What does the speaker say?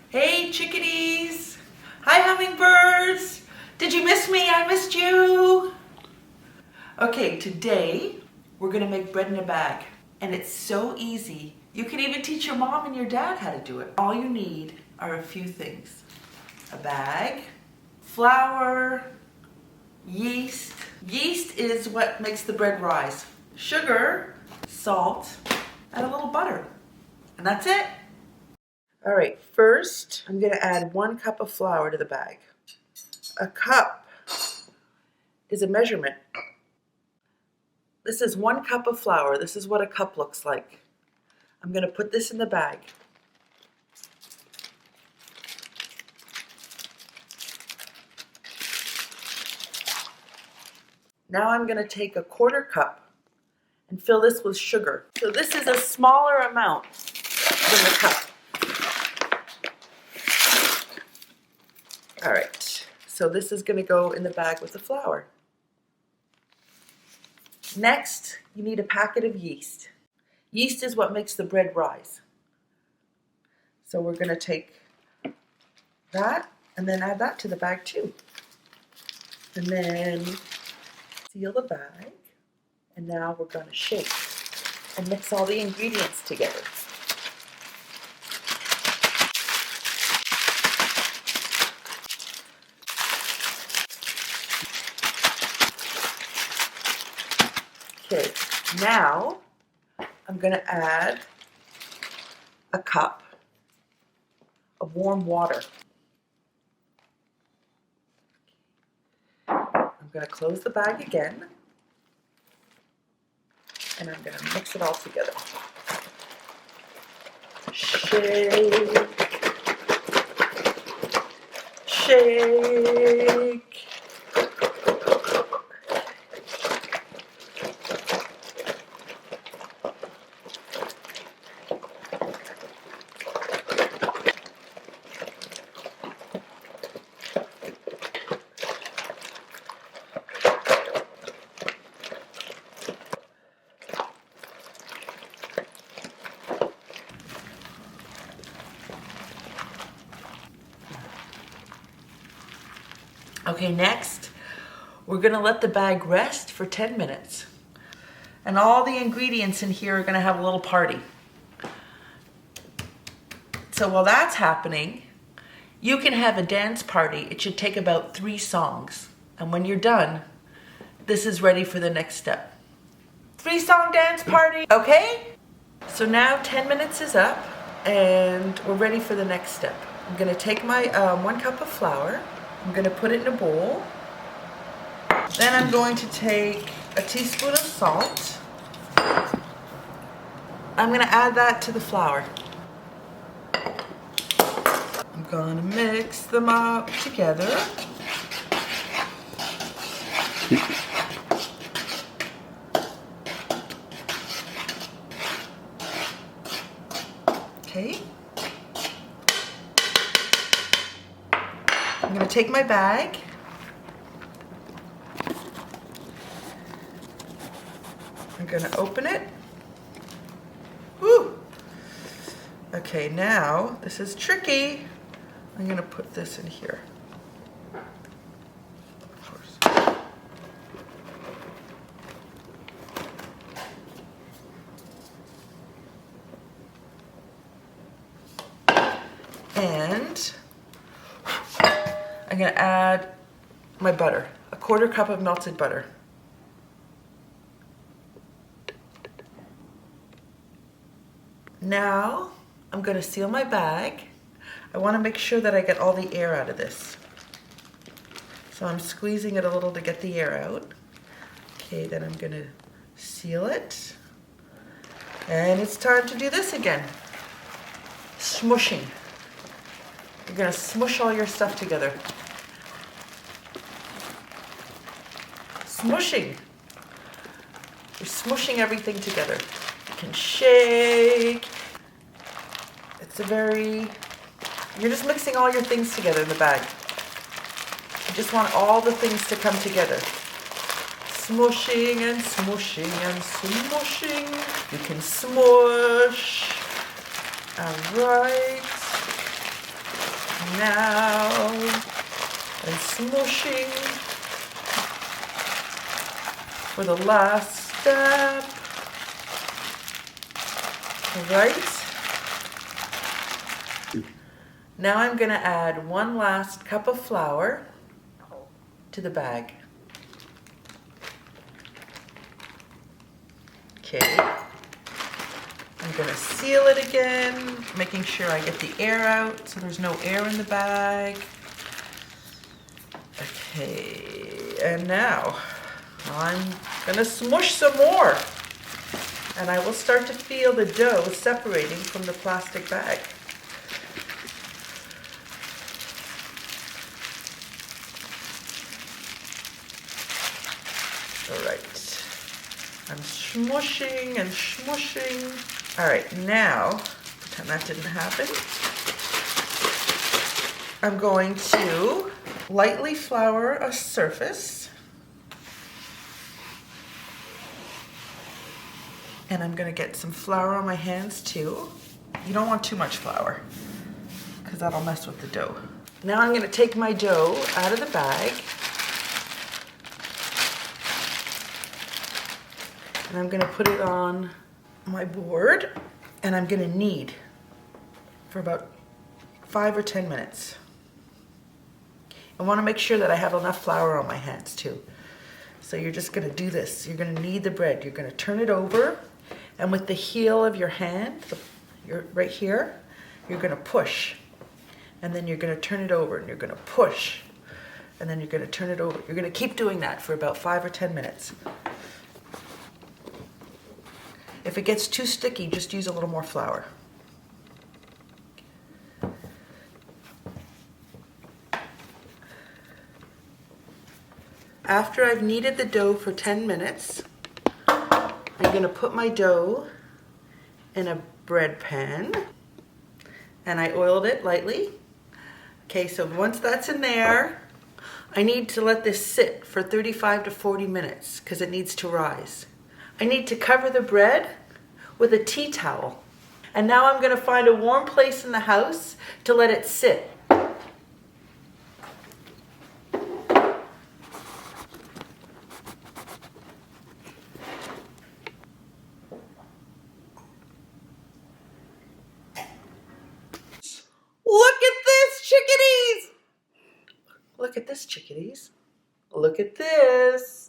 Hey chickadees! Hi hummingbirds! Did you miss me? I missed you! Okay, today we're gonna make bread in a bag. And it's so easy. You can even teach your mom and your dad how to do it. All you need are a few things. A bag, flour, yeast. Yeast is what makes the bread rise. Sugar, salt, and a little butter. And that's it. All right, first I'm gonna add 1 cup of flour to the bag. A cup is a measurement. This is 1 cup of flour. This is what a cup looks like. I'm gonna put this in the bag. Now I'm gonna take a 1/4 cup and fill this with sugar. So this is a smaller amount than the cup. All right, so this is gonna go in the bag with the flour. Next, you need a packet of yeast. Yeast is what makes the bread rise. So we're gonna take that and then add that to the bag too. And then seal the bag. And now we're gonna shake and mix all the ingredients together. Okay, now I'm gonna add a cup of warm water. I'm gonna close the bag again, and I'm gonna mix it all together. Shake, shake. Okay, next, we're gonna let the bag rest for 10 minutes. And all the ingredients in here are gonna have a little party. So while that's happening, you can have a dance party. It should take about 3 songs. And when you're done, this is ready for the next step. 3-song dance party, okay? So now 10 minutes is up and we're ready for the next step. I'm gonna take my 1 cup of flour. I'm gonna put it in a bowl. Then I'm going to take a teaspoon of salt. I'm gonna add that to the flour. I'm gonna mix them up together. Okay. I'm gonna take my bag. I'm gonna open it. Woo! Okay, now, this is tricky. I'm gonna put this in here. Of course. And I'm gonna add my butter, a 1/4 cup of melted butter. Now, I'm gonna seal my bag. I wanna make sure that I get all the air out of this. So I'm squeezing it a little to get the air out. Okay, then I'm gonna seal it. And it's time to do this again. Smushing. You're gonna smush all your stuff together. Smushing. You're smushing everything together. You can shake. You're just mixing all your things together in the bag. You just want all the things to come together. Smushing and smushing and smushing. You can smush. All right. now and smooshing for the last step. All right. Now I'm going to add 1 last cup of flour to the bag. Okay. I'm going to seal it again, making sure I get the air out so there's no air in the bag. Okay, and now I'm going to smush some more. And I will start to feel the dough separating from the plastic bag. All right, I'm smushing and smushing. All right, now, pretend that didn't happen. I'm going to lightly flour a surface. And I'm gonna get some flour on my hands too. You don't want too much flour because that'll mess with the dough. Now I'm gonna take my dough out of the bag. And I'm gonna put it on my board and I'm gonna knead for about 5 or 10 minutes. I wanna make sure that I have enough flour on my hands too. So you're just gonna do this. You're gonna knead the bread. You're gonna turn it over and with the heel of your hand, right here, you're gonna push. And then you're gonna turn it over and you're gonna push. And then you're gonna turn it over. You're gonna keep doing that for about 5 or 10 minutes. If it gets too sticky, just use a little more flour. After I've kneaded the dough for 10 minutes, I'm gonna put my dough in a bread pan and I oiled it lightly. Okay, so once that's in there, I need to let this sit for 35 to 40 minutes because it needs to rise. I need to cover the bread with a tea towel. And now I'm gonna find a warm place in the house to let it sit. Look at this, chickadees! Look at this, chickadees. Look at this.